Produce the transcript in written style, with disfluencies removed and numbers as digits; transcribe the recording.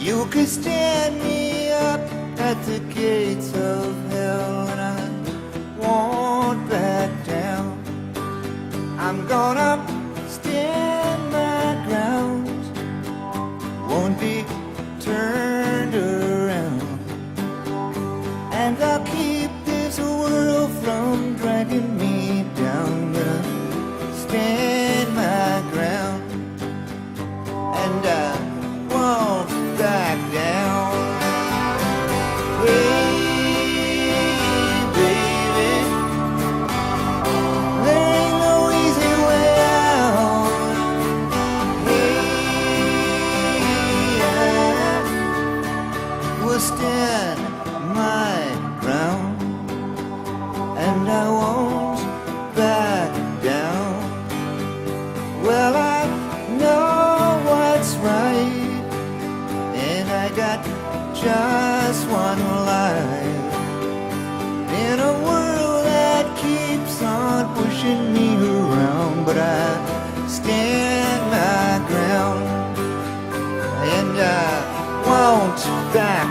You could stand me up at the gates of hell, and I won't back down. I'm gonna stand my ground, won't be turned around, and I'll keep this world from dragging me down. Gonna stand my ground, and I won't back down. Hey, baby, there ain't no easy way out. Hey, I will stand my ground, and I won't back down. Well, I know what's right, and I got just one life in a world that keeps on pushing me around. But I stand my ground, and I won't back